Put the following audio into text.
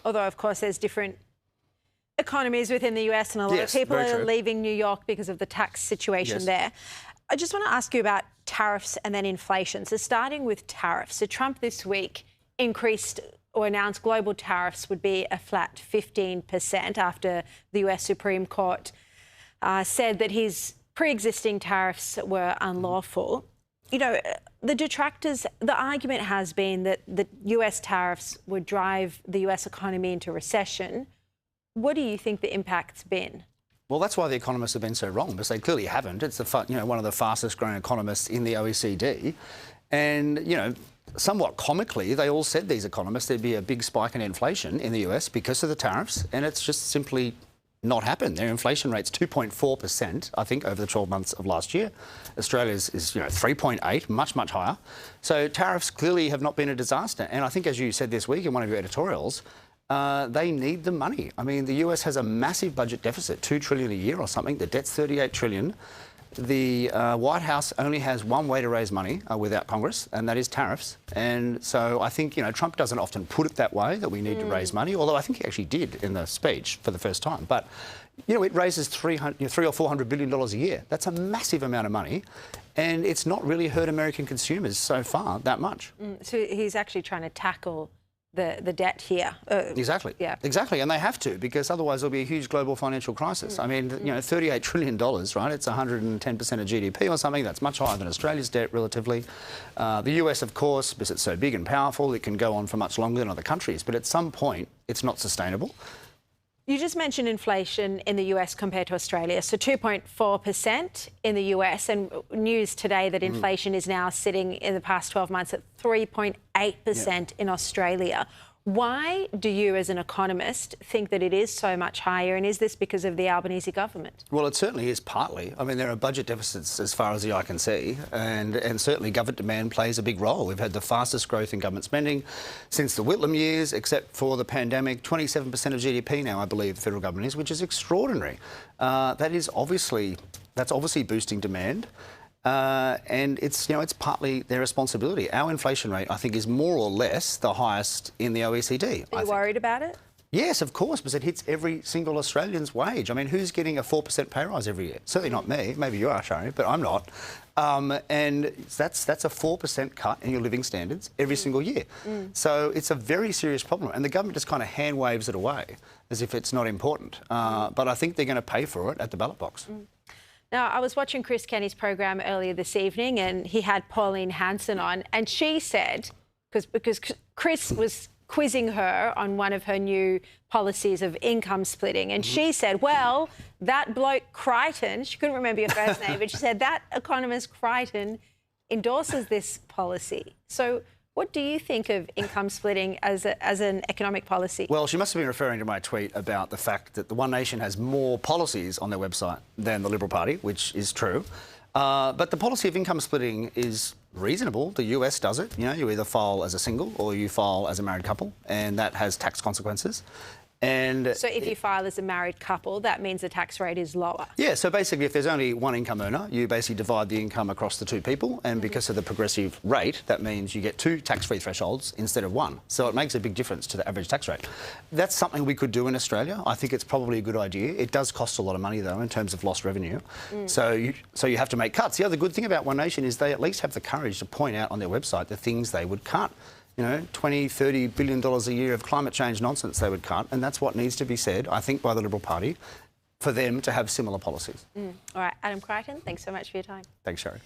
although, of course, there's different economies within the US and a lot of people are leaving New York because of the tax situation there. I just want to ask you about tariffs and then inflation. So starting with tariffs. So Trump this week increased or announced global tariffs would be a flat 15% after the US Supreme Court said that his pre-existing tariffs were unlawful. You know, the detractors, the argument has been that the US tariffs would drive the US economy into recession. What do you think the impact's been? Well, that's why the economists have been so wrong, because they clearly haven't. It's one of the fastest growing economists in the OECD. And, somewhat comically, they all said, these economists, there'd be a big spike in inflation in the US because of the tariffs, and it's just simply not happened. Their inflation rate's 2.4%, I think, over the 12 months of last year. Australia's is 3.8, much, much higher. So tariffs clearly have not been a disaster. And I think, as you said this week in one of your editorials, they need the money. I mean, the US has a massive budget deficit, $2 trillion a year or something. The debt's $38 trillion. The White House only has one way to raise money without Congress, and that is tariffs. And so I think, Trump doesn't often put it that way, that we need to raise money, although I think he actually did in the speech for the first time. But, it raises $300 or $400 billion a year. That's a massive amount of money, and it's not really hurt American consumers so far that much. So he's actually trying to tackle the debt here. Exactly. Yeah. Exactly. And they have to, because otherwise there'll be a huge global financial crisis. I mean, $38 trillion, right? It's 110% of GDP or something. That's much higher than Australia's debt relatively. The US, of course, because it's so big and powerful, it can go on for much longer than other countries. But at some point, it's not sustainable. You just mentioned inflation in the US compared to Australia. So 2.4% in the US, and news today that inflation is now sitting in the past 12 months at 3.8% in Australia. Why do you, as an economist, think that it is so much higher, and is this because of the Albanese government? Well, it certainly is partly. I mean, there are budget deficits as far as the eye can see, and certainly government demand plays a big role. We've had the fastest growth in government spending since the Whitlam years, except for the pandemic. 27% of GDP now, I believe, the federal government is, which is extraordinary. That's obviously boosting demand. And it's partly their responsibility. Our inflation rate, I think, is more or less the highest in the OECD. Are you worried about it? Yes, of course, because it hits every single Australian's wage. I mean, who's getting a 4% pay rise every year? Certainly not me. Maybe you are, Sharri, but I'm not. And that's a 4% cut in your living standards every single year. So it's a very serious problem. And the government just kind of hand waves it away as if it's not important. But I think they're going to pay for it at the ballot box. Now, I was watching Chris Kenny's program earlier this evening, and he had Pauline Hanson on, and she said, because Chris was quizzing her on one of her new policies of income splitting, and she said, well, that bloke Creighton, she couldn't remember your first name, but she said that economist Creighton endorses this policy. So what do you think of income splitting as an economic policy? Well, she must have been referring to my tweet about the fact that the One Nation has more policies on their website than the Liberal Party, which is true. But the policy of income splitting is reasonable. The US does it. You either file as a single or you file as a married couple, and that has tax consequences. And so if you file as a married couple, that means the tax rate is lower? Yeah, so basically if there's only one income earner, you basically divide the income across the two people, and because of the progressive rate, that means you get two tax-free thresholds instead of one. So it makes a big difference to the average tax rate. That's something we could do in Australia. I think it's probably a good idea. It does cost a lot of money, though, in terms of lost revenue. So you have to make cuts. The other good thing about One Nation is they at least have the courage to point out on their website the things they would cut. $20, $30 billion a year of climate change nonsense they would cut, and that's what needs to be said, I think, by the Liberal Party for them to have similar policies. All right, Adam Creighton, thanks so much for your time. Thanks, Sharri.